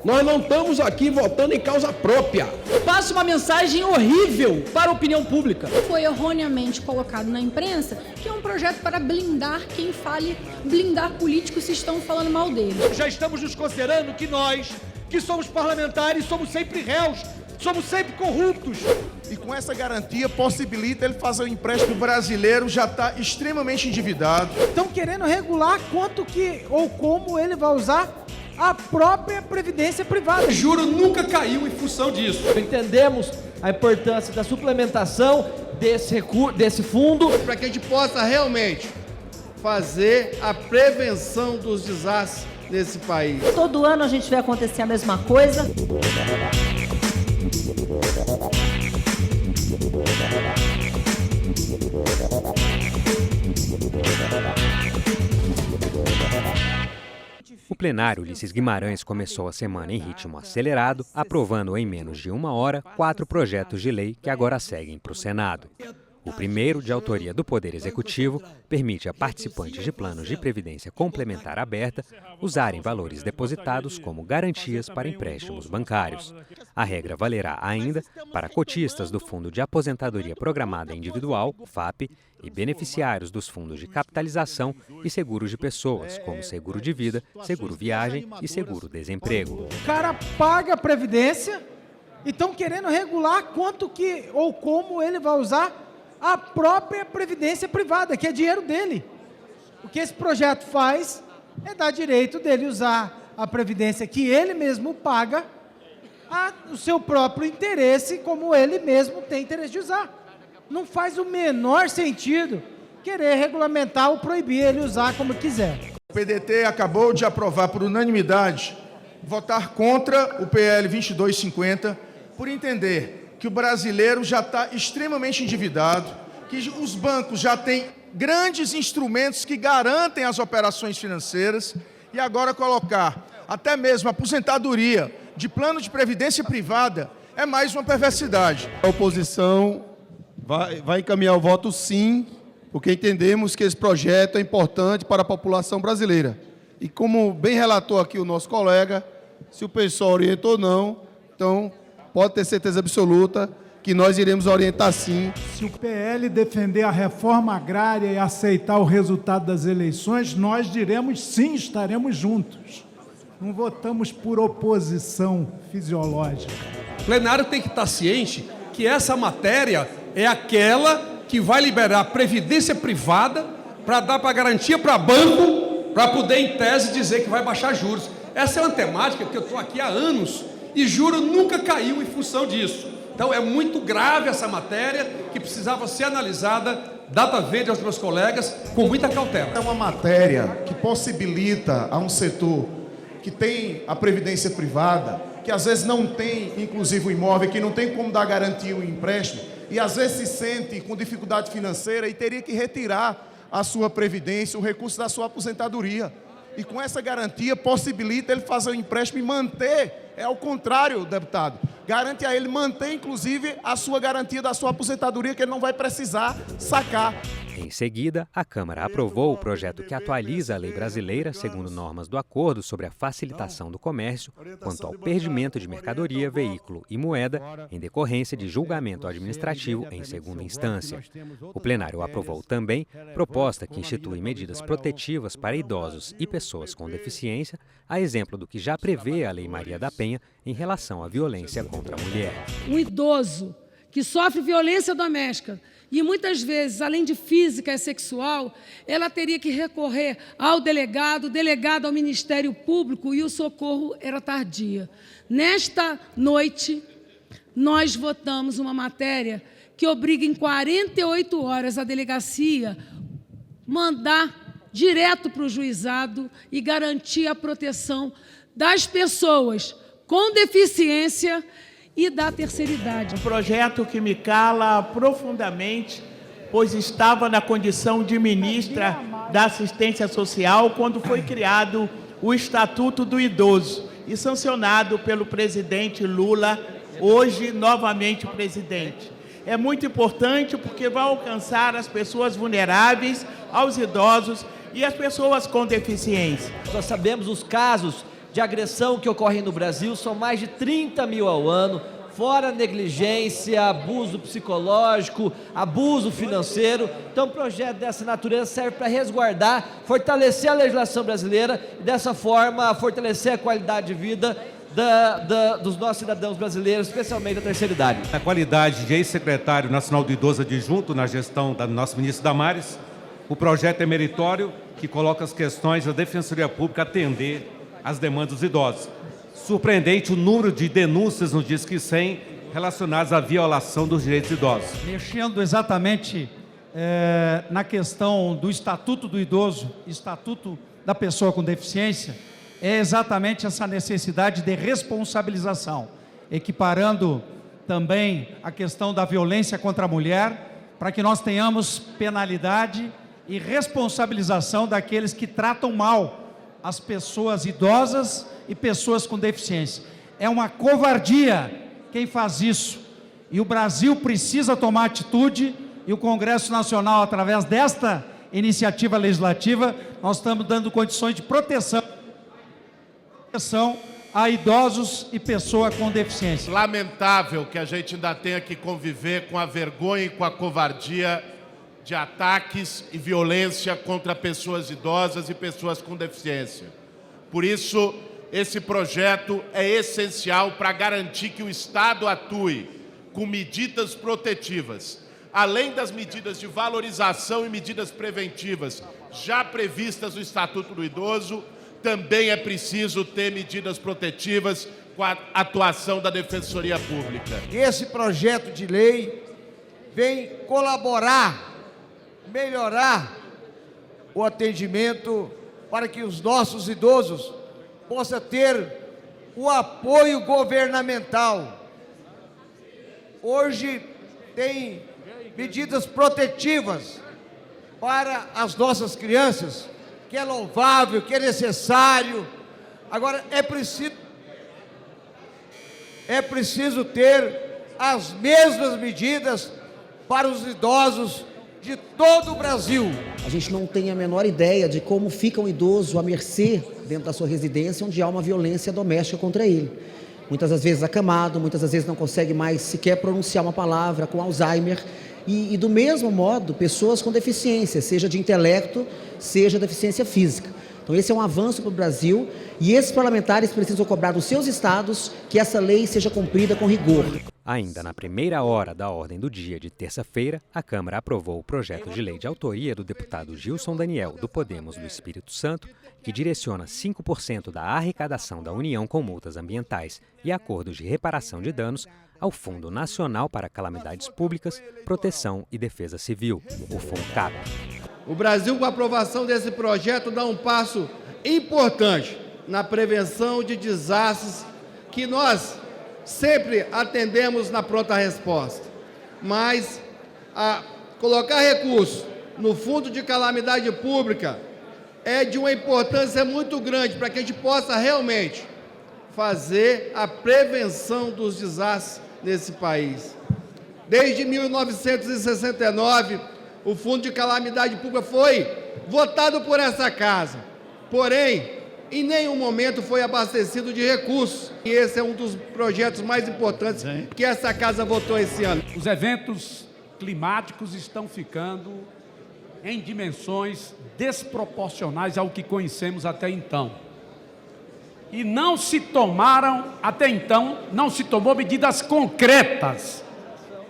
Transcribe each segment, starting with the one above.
Nós não estamos aqui votando em causa própria. Passa uma mensagem horrível para a opinião pública. Foi erroneamente colocado na imprensa que é um projeto para blindar quem fale, blindar políticos se estão falando mal dele. Já estamos nos considerando que nós, que somos parlamentares, somos sempre réus, somos sempre corruptos. E com essa garantia possibilita ele fazer o empréstimo brasileiro, já está extremamente endividado. Estão querendo regular quanto que ou como ele vai usar a própria previdência privada. O juro nunca caiu em função disso. Entendemos a importância da suplementação desse fundo para que a gente possa realmente fazer a prevenção dos desastres nesse país. Todo ano a gente vê acontecer a mesma coisa. O plenário Ulisses Guimarães começou a semana em ritmo acelerado, aprovando em menos de uma hora 4 projetos de lei que agora seguem para o Senado. O primeiro, de autoria do Poder Executivo, permite a participantes de planos de previdência complementar aberta usarem valores depositados como garantias para empréstimos bancários. A regra valerá ainda para cotistas do Fundo de Aposentadoria Programada Individual, FAP, e beneficiários dos fundos de capitalização e seguros de pessoas, como seguro de vida, seguro viagem e seguro desemprego. O cara paga a previdência e estão querendo regular quanto que ou como ele vai usar a própria previdência privada, que é dinheiro dele. O que esse projeto faz é dar direito dele usar a previdência que ele mesmo paga o seu próprio interesse, como ele mesmo tem interesse de usar. Não faz o menor sentido querer regulamentar ou proibir ele usar como quiser. O PDT acabou de aprovar por unanimidade votar contra o PL 2250 por entender que o brasileiro já está extremamente endividado, que os bancos já têm grandes instrumentos que garantem as operações financeiras e agora colocar até mesmo a aposentadoria de plano de previdência privada é mais uma perversidade. A oposição vai encaminhar o voto sim, porque entendemos que esse projeto é importante para a população brasileira. E como bem relatou aqui o nosso colega, se o pessoal orientou ou não, então pode ter certeza absoluta que nós iremos orientar sim. Se o PL defender a reforma agrária e aceitar o resultado das eleições, nós diremos sim, estaremos juntos. Não votamos por oposição fisiológica. O plenário tem que estar ciente que essa matéria é aquela que vai liberar a previdência privada para dar para garantia para banco, para poder, em tese, dizer que vai baixar juros. Essa é uma temática que eu estou aqui há anos e juro nunca caiu em função disso. Então é muito grave essa matéria que precisava ser analisada, data verde aos meus colegas, com muita cautela. É uma matéria que possibilita a um setor que tem a previdência privada, que às vezes não tem, inclusive, o imóvel, que não tem como dar garantia o empréstimo, e às vezes se sente com dificuldade financeira e teria que retirar a sua previdência, o recurso da sua aposentadoria. E com essa garantia possibilita ele fazer o empréstimo e manter, é ao contrário, deputado, garante a ele manter, inclusive, a sua garantia da sua aposentadoria, que ele não vai precisar sacar. Em seguida, a Câmara aprovou o projeto que atualiza a lei brasileira, segundo normas do Acordo sobre a Facilitação do Comércio, quanto ao perdimento de mercadoria, veículo e moeda em decorrência de julgamento administrativo em segunda instância. O plenário aprovou também proposta que institui medidas protetivas para idosos e pessoas com deficiência, a exemplo do que já prevê a Lei Maria da Penha em relação à violência contra a mulher. Um idoso que sofre violência doméstica e muitas vezes, além de física e sexual, ela teria que recorrer ao delegado, o delegado ao Ministério Público e o socorro era tardia. Nesta noite, nós votamos uma matéria que obriga em 48 horas a delegacia mandar direto para o juizado e garantir a proteção das pessoas com deficiência e da terceira idade. Um projeto que me cala profundamente, pois estava na condição de ministra da Assistência Social quando foi criado o Estatuto do Idoso e sancionado pelo presidente Lula, hoje novamente presidente. é muito importante porque vai alcançar as pessoas vulneráveis, aos idosos e as pessoas com deficiência. Nós sabemos os casos de agressão que ocorrem no Brasil, são mais de 30 mil ao ano, fora negligência, abuso psicológico, abuso financeiro. Então, um projeto dessa natureza serve para resguardar, fortalecer a legislação brasileira e, dessa forma, fortalecer a qualidade de vida dos nossos cidadãos brasileiros, especialmente da terceira idade. Na qualidade de ex-secretário nacional do idoso adjunto na gestão da nossa ministra Damares, o projeto é meritório, que coloca as questões da Defensoria Pública atender às demandas dos idosos. Surpreendente o número de denúncias no Disque 100 relacionadas à violação dos direitos idosos. Mexendo exatamente na questão do Estatuto do Idoso, Estatuto da Pessoa com Deficiência, é exatamente essa necessidade de responsabilização, equiparando também a questão da violência contra a mulher, para que nós tenhamos penalidade e responsabilização daqueles que tratam mal as pessoas idosas e pessoas com deficiência. É uma covardia quem faz isso. E o Brasil precisa tomar atitude, e o Congresso Nacional, através desta iniciativa legislativa, nós estamos dando condições de proteção a idosos e pessoas com deficiência. Lamentável que a gente ainda tenha que conviver com a vergonha e com a covardia de ataques e violência contra pessoas idosas e pessoas com deficiência. Por isso, esse projeto é essencial para garantir que o Estado atue com medidas protetivas, além das medidas de valorização e medidas preventivas já previstas no Estatuto do Idoso. Também é preciso ter medidas protetivas com a atuação da Defensoria Pública. Esse projeto de lei vem colaborar, melhorar o atendimento para que os nossos idosos possam ter o apoio governamental. Hoje tem medidas protetivas para as nossas crianças, que é louvável, que é necessário. Agora, é preciso ter as mesmas medidas para os idosos de todo o Brasil. A gente não tem a menor ideia de como fica um idoso à mercê dentro da sua residência, onde há uma violência doméstica contra ele. Muitas das vezes acamado, muitas das vezes não consegue mais sequer pronunciar uma palavra, com Alzheimer. E do mesmo modo, pessoas com deficiência, seja de intelecto, seja deficiência física. Então esse é um avanço para o Brasil e esses parlamentares precisam cobrar dos seus estados que essa lei seja cumprida com rigor. Ainda na primeira hora da ordem do dia de terça-feira, a Câmara aprovou o projeto de lei de autoria do deputado Gilson Daniel, do Podemos do Espírito Santo, que direciona 5% da arrecadação da União com multas ambientais e acordos de reparação de danos ao Fundo Nacional para Calamidades Públicas, Proteção e Defesa Civil, o FUNCAP. O Brasil, com a aprovação desse projeto, dá um passo importante na prevenção de desastres que nós sempre atendemos na pronta resposta. Mas colocar recursos no Fundo de Calamidade Pública é de uma importância muito grande para que a gente possa realmente fazer a prevenção dos desastres nesse país. Desde 1969, o Fundo de Calamidade Pública foi votado por essa casa, porém, em nenhum momento foi abastecido de recursos. E esse é um dos projetos mais importantes que essa casa votou esse ano. Os eventos climáticos estão ficando em dimensões desproporcionais ao que conhecemos até então. E até então, não se tomou medidas concretas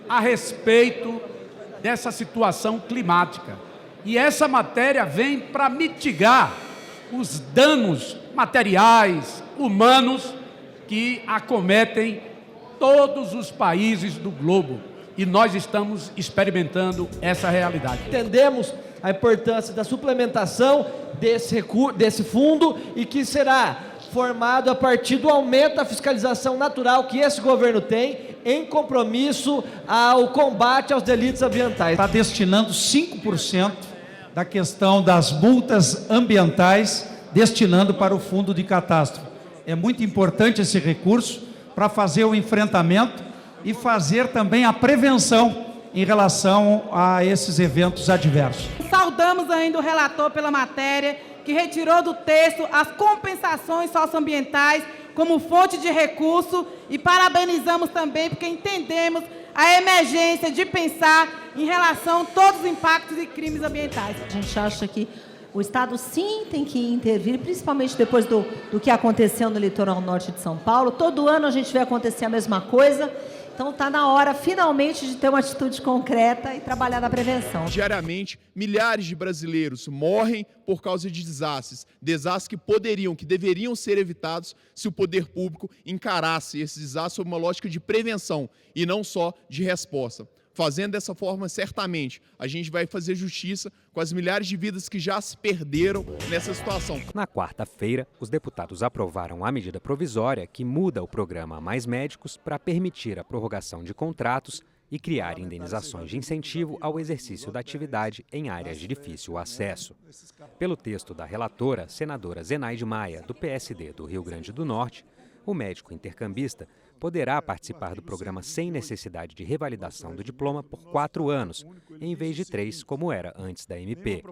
a respeito dessa situação climática. E essa matéria vem para mitigar os danos materiais, humanos, que acometem todos os países do globo. E nós estamos experimentando essa realidade. Entendemos a importância da suplementação desse fundo e que será formado a partir do aumento da fiscalização natural que esse governo tem em compromisso ao combate aos delitos ambientais. Está destinando 5% da questão das multas ambientais, destinando para o fundo de catástrofe. É muito importante esse recurso para fazer o enfrentamento e fazer também a prevenção em relação a esses eventos adversos. Saudamos ainda o relator pela matéria, que retirou do texto as compensações socioambientais como fonte de recurso, e parabenizamos também porque entendemos a emergência de pensar em relação a todos os impactos e crimes ambientais. A gente acha que o Estado, sim, tem que intervir, principalmente depois do que aconteceu no litoral norte de São Paulo. Todo ano a gente vê acontecer a mesma coisa. Então está na hora, finalmente, de ter uma atitude concreta e trabalhar na prevenção. Diariamente, milhares de brasileiros morrem por causa de desastres que poderiam, que deveriam ser evitados se o poder público encarasse esses desastres sob uma lógica de prevenção e não só de resposta. Fazendo dessa forma, certamente, a gente vai fazer justiça com as milhares de vidas que já se perderam nessa situação. Na quarta-feira, os deputados aprovaram a medida provisória que muda o programa Mais Médicos para permitir a prorrogação de contratos e criar indenizações de incentivo ao exercício da atividade em áreas de difícil acesso. Pelo texto da relatora, senadora Zenaide Maia, do PSD do Rio Grande do Norte, o médico intercambista poderá participar do programa sem necessidade de revalidação do diploma por 4 anos, em vez de 3, como era antes da MP.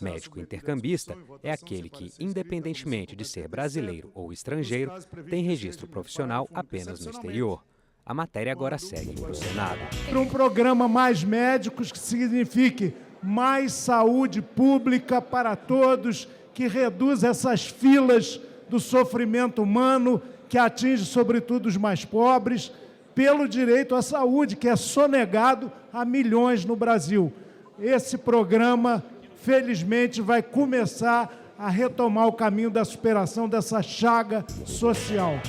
Médico intercambista é aquele que, independentemente de ser brasileiro ou estrangeiro, tem registro profissional apenas no exterior. A matéria agora segue para o Senado. Para um programa Mais Médicos, que signifique mais saúde pública para todos, que reduz essas filas do sofrimento humano, que atinge sobretudo os mais pobres, pelo direito à saúde, que é sonegado a milhões no Brasil. Esse programa, felizmente, vai começar a retomar o caminho da superação dessa chaga social.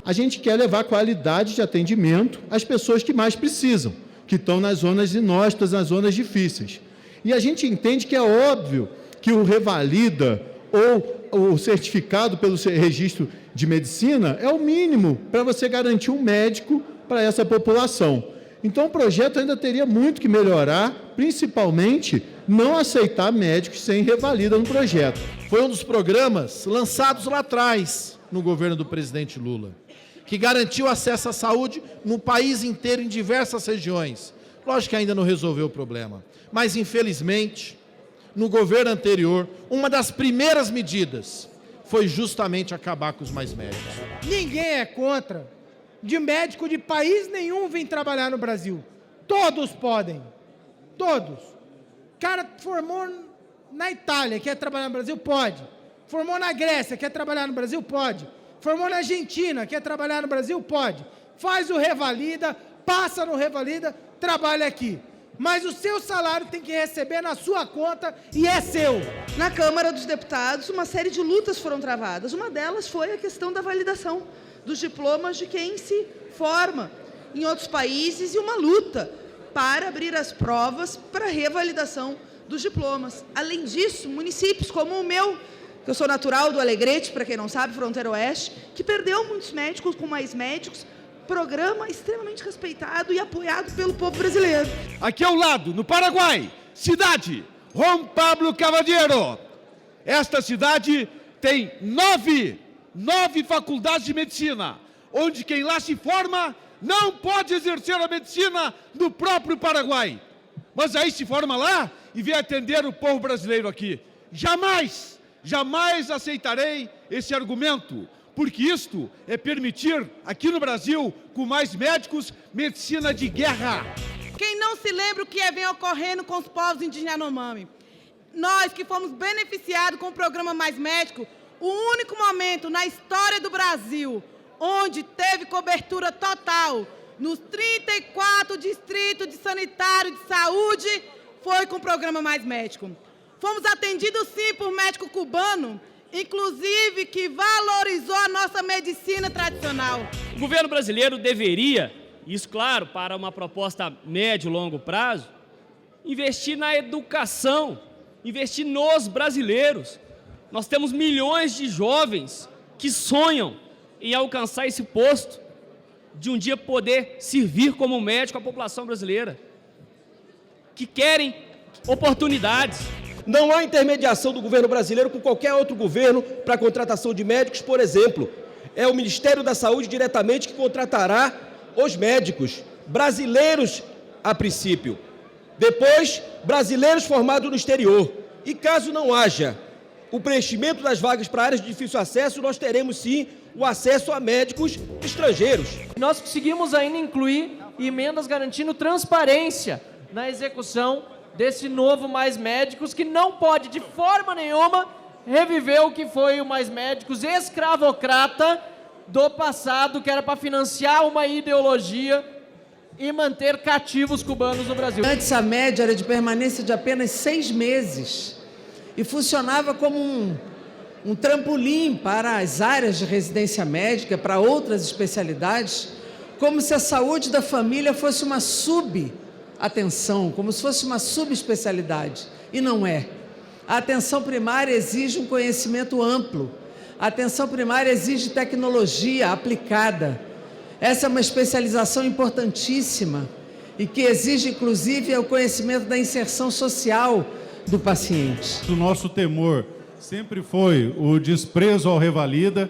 A gente quer levar qualidade de atendimento às pessoas que mais precisam, que estão nas zonas inóspitas, nas zonas difíceis. E a gente entende que é óbvio que o Revalida ou o certificado pelo registro de medicina é o mínimo para você garantir um médico para essa população. Então o projeto ainda teria muito que melhorar, principalmente não aceitar médicos sem revalida no projeto. Foi um dos programas lançados lá atrás no governo do presidente Lula, que garantiu acesso à saúde no país inteiro, em diversas regiões. Lógico que ainda não resolveu o problema, mas infelizmente, no governo anterior, uma das primeiras medidas foi justamente acabar com os mais médicos. Ninguém é contra de médico de país nenhum vir trabalhar no Brasil. Todos podem. Todos. O cara formou na Itália, quer trabalhar no Brasil? Pode. Formou na Grécia, quer trabalhar no Brasil? Pode. Formou na Argentina, quer trabalhar no Brasil? Pode. Faz o revalida, passa no revalida, trabalha aqui. Mas o seu salário tem que receber na sua conta e é seu. Na Câmara dos Deputados, uma série de lutas foram travadas. Uma delas foi a questão da validação dos diplomas de quem se forma em outros países e uma luta para abrir as provas para a revalidação dos diplomas. Além disso, municípios como o meu, que eu sou natural do Alegrete, para quem não sabe, fronteira oeste, que perdeu muitos médicos com Mais Médicos, programa extremamente respeitado e apoiado pelo povo brasileiro. Aqui ao lado, no Paraguai, cidade Juan Pablo Cavaliero. Esta cidade tem nove faculdades de medicina, onde quem lá se forma não pode exercer a medicina no próprio Paraguai. Mas aí se forma lá e vem atender o povo brasileiro aqui. Jamais aceitarei esse argumento, porque isto é permitir, aqui no Brasil, com mais médicos, medicina de guerra. Quem não se lembra o que vem ocorrendo com os povos indígenas Yanomami? Nós que fomos beneficiados com o programa Mais Médico, o único momento na história do Brasil onde teve cobertura total nos 34 distritos de sanitário de saúde foi com o programa Mais Médico. Fomos atendidos sim por médico cubano, inclusive que valorizou a nossa medicina tradicional. O governo brasileiro deveria, isso claro, para uma proposta médio e longo prazo, investir na educação, investir nos brasileiros. Nós temos milhões de jovens que sonham em alcançar esse posto, de um dia poder servir como médico à população brasileira, que querem oportunidades. Não há intermediação do governo brasileiro com qualquer outro governo para a contratação de médicos, por exemplo. É o Ministério da Saúde diretamente que contratará os médicos brasileiros a princípio. Depois, brasileiros formados no exterior. E caso não haja o preenchimento das vagas para áreas de difícil acesso, nós teremos sim o acesso a médicos estrangeiros. Nós conseguimos ainda incluir emendas garantindo transparência na execução desse novo Mais Médicos, que não pode de forma nenhuma reviver o que foi o Mais Médicos escravocrata do passado, que era para financiar uma ideologia e manter cativos cubanos no Brasil. Antes a média era de permanência de apenas 6 meses e funcionava como um trampolim para as áreas de residência médica, para outras especialidades, como se a saúde da família fosse uma subatenção, como se fosse uma subespecialidade, e não é. A atenção primária exige um conhecimento amplo, a atenção primária exige tecnologia aplicada. Essa é uma especialização importantíssima e que exige, inclusive, o conhecimento da inserção social do paciente. O nosso temor sempre foi o desprezo ao revalida,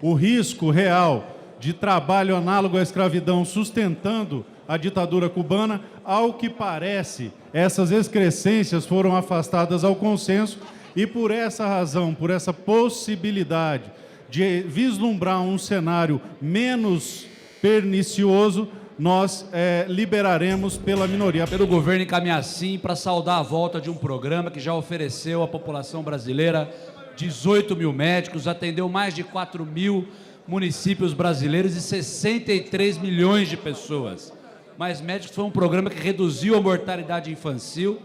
o risco real de trabalho análogo à escravidão sustentando a ditadura cubana. Ao que parece, essas excrescências foram afastadas ao consenso e por essa razão, por essa possibilidade de vislumbrar um cenário menos pernicioso, nós liberaremos pela minoria. Pelo governo encaminhar sim para saudar a volta de um programa que já ofereceu à população brasileira 18 mil médicos, atendeu mais de 4 mil municípios brasileiros e 63 milhões de pessoas. Mais Médicos foi um programa que reduziu a mortalidade infantil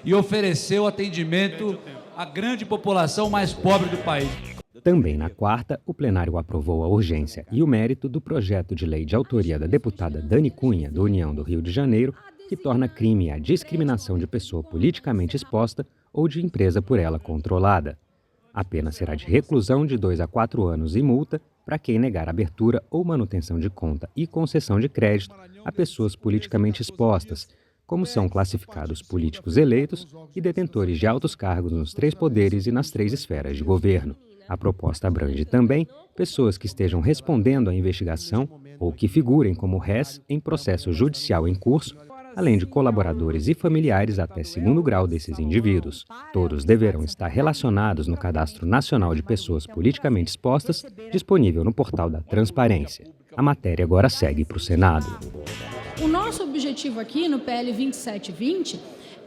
e ofereceu atendimento à grande população mais pobre do país. Também na quarta, o plenário aprovou a urgência e o mérito do projeto de lei de autoria da deputada Dani Cunha, do União do Rio de Janeiro, que torna crime a discriminação de pessoa politicamente exposta ou de empresa por ela controlada. A pena será de reclusão de 2 a 4 anos e multa para quem negar abertura ou manutenção de conta e concessão de crédito a pessoas politicamente expostas, como são classificados políticos eleitos e detentores de altos cargos nos 3 poderes e nas 3 esferas de governo. A proposta abrange também pessoas que estejam respondendo à investigação ou que figurem como réis em processo judicial em curso, além de colaboradores e familiares até 2º grau desses indivíduos. Todos deverão estar relacionados no Cadastro Nacional de Pessoas Politicamente Expostas, disponível no portal da Transparência. A matéria agora segue para o Senado. O nosso objetivo aqui no PL 2720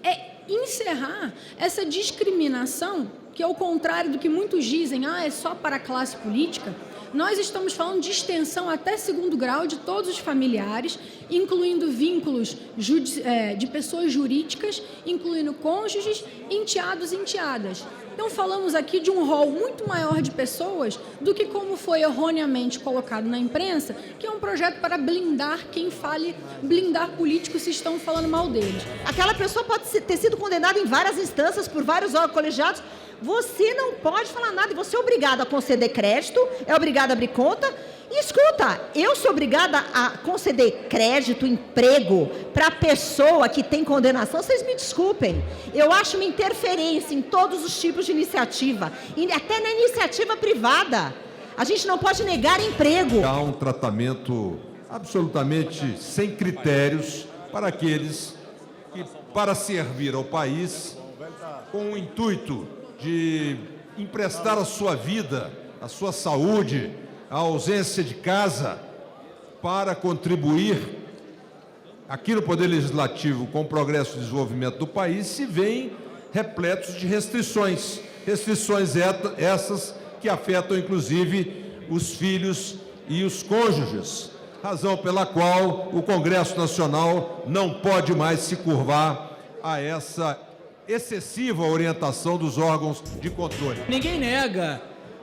é encerrar essa discriminação, que ao contrário do que muitos dizem, é só para a classe política. Nós estamos falando de extensão até 2º grau de todos os familiares, incluindo vínculos de pessoas jurídicas, incluindo cônjuges, enteados e enteadas. Então, falamos aqui de um rol muito maior de pessoas do que como foi erroneamente colocado na imprensa, que é um projeto para blindar quem fale, blindar políticos se estão falando mal deles. Aquela pessoa pode ter sido condenada em várias instâncias por vários órgãos colegiados. Você não pode falar nada e você é obrigado a conceder crédito, é obrigado a abrir conta. E escuta, eu sou obrigada a conceder crédito, emprego para a pessoa que tem condenação. Vocês me desculpem, eu acho uma interferência em todos os tipos de iniciativa, até na iniciativa privada. A gente não pode negar emprego. Há um tratamento absolutamente sem critérios para aqueles que, para servir ao país, com o intuito de emprestar a sua vida, a sua saúde, a ausência de casa, para contribuir aqui no Poder Legislativo com o progresso e desenvolvimento do país, se veem repletos de restrições. Restrições essas que afetam, inclusive, os filhos e os cônjuges. Razão pela qual o Congresso Nacional não pode mais se curvar a essa excessiva orientação dos órgãos de controle. Ninguém nega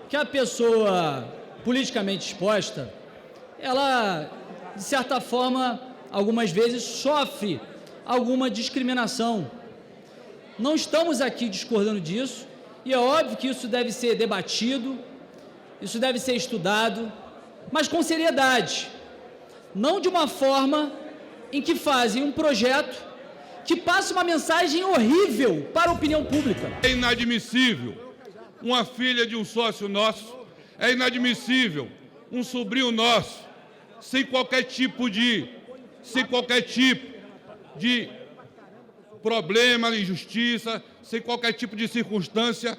que a pessoa politicamente exposta, ela, de certa forma, algumas vezes sofre alguma discriminação. Não estamos aqui discordando disso, e é óbvio que isso deve ser debatido, isso deve ser estudado, mas com seriedade, não de uma forma em que fazem um projeto que passa uma mensagem horrível para a opinião pública. É inadmissível uma filha de um sócio nosso, é inadmissível um sobrinho nosso, sem qualquer tipo de problema, injustiça, sem qualquer tipo de circunstância,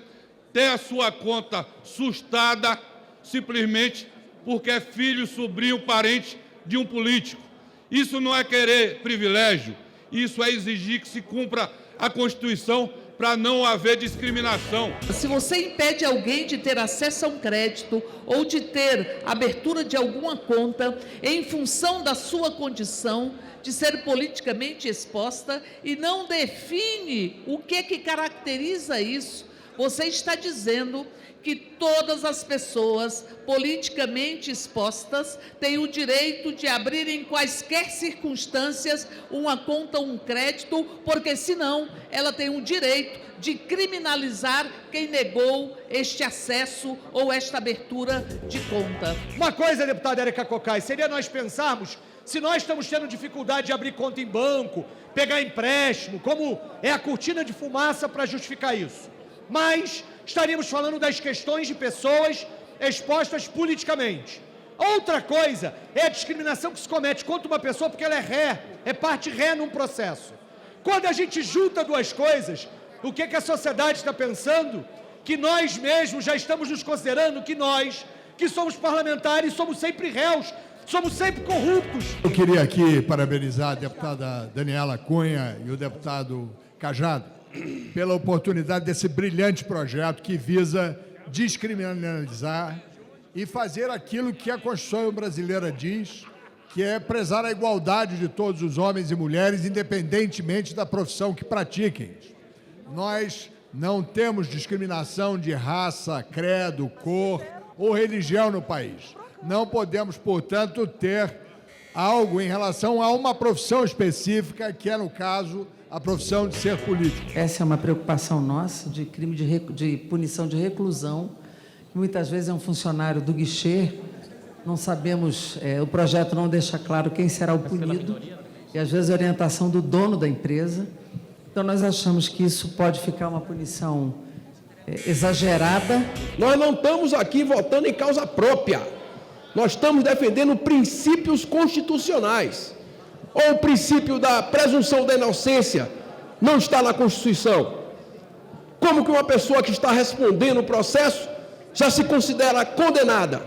ter a sua conta sustada simplesmente porque é filho, sobrinho, parente de um político. Isso não é querer privilégio, isso é exigir que se cumpra a Constituição para não haver discriminação. Se você impede alguém de ter acesso a um crédito ou de ter abertura de alguma conta em função da sua condição de ser politicamente exposta e não define o que caracteriza isso, você está dizendo que todas as pessoas politicamente expostas têm o direito de abrir em quaisquer circunstâncias uma conta, um crédito, porque senão ela tem o direito de criminalizar quem negou este acesso ou esta abertura de conta. Uma coisa, deputada Érica Cocai, seria nós pensarmos, se nós estamos tendo dificuldade de abrir conta em banco, pegar empréstimo, como é a cortina de fumaça para justificar isso. Mas estaríamos falando das questões de pessoas expostas politicamente. Outra coisa é a discriminação que se comete contra uma pessoa porque ela é ré, é parte ré num processo. Quando a gente junta duas coisas, o que a sociedade está pensando? Que nós mesmos já estamos nos considerando que nós, que somos parlamentares, somos sempre réus, somos sempre corruptos. Eu queria aqui parabenizar a deputada Daniela Cunha e o deputado Cajado pela oportunidade desse brilhante projeto que visa descriminalizar e fazer aquilo que a Constituição brasileira diz, que é prezar a igualdade de todos os homens e mulheres, independentemente da profissão que pratiquem. Nós não temos discriminação de raça, credo, cor ou religião no país. Não podemos, portanto, ter algo em relação a uma profissão específica, que é, no caso, a profissão de ser político. Essa é uma preocupação nossa de crime de punição de reclusão. Muitas vezes é um funcionário do guichê, não sabemos, o projeto não deixa claro quem será o punido, e às vezes a orientação do dono da empresa. Então nós achamos que isso pode ficar uma punição exagerada. Nós não estamos aqui votando em causa própria. Nós estamos defendendo princípios constitucionais. Ou o princípio da presunção da inocência não está na Constituição? Como que uma pessoa que está respondendo o processo já se considera condenada?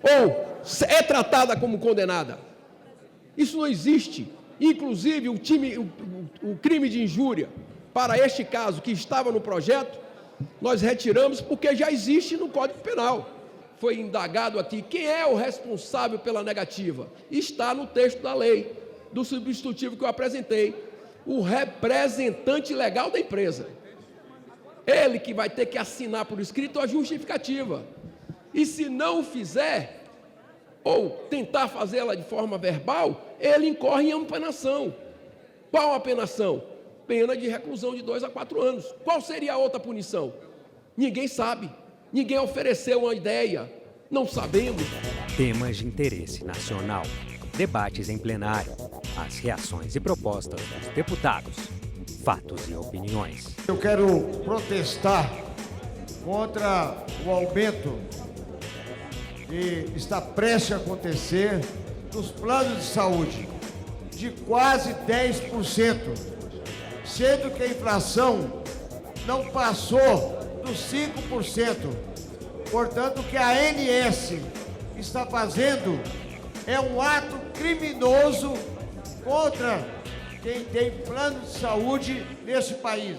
Ou é tratada como condenada? Isso não existe. Inclusive, o crime de injúria, para este caso que estava no projeto, nós retiramos porque já existe no Código Penal. Foi indagado aqui quem é o responsável pela negativa. Está no texto da lei, do substitutivo que eu apresentei, o representante legal da empresa. Ele que vai ter que assinar por escrito a justificativa. E se não o fizer, ou tentar fazê-la de forma verbal, ele incorre em apenação. Qual a apenação? Pena de reclusão de 2 a 4 anos. Qual seria a outra punição? Ninguém sabe. Ninguém ofereceu uma ideia. Não sabemos. Temas de interesse nacional. Debates em plenário, as reações e propostas dos deputados, fatos e opiniões. Eu quero protestar contra o aumento que está prestes a acontecer dos planos de saúde, de quase 10%, sendo que a inflação não passou dos 5%. Portanto, o que a ANS está fazendo é um ato criminoso contra quem tem plano de saúde nesse país.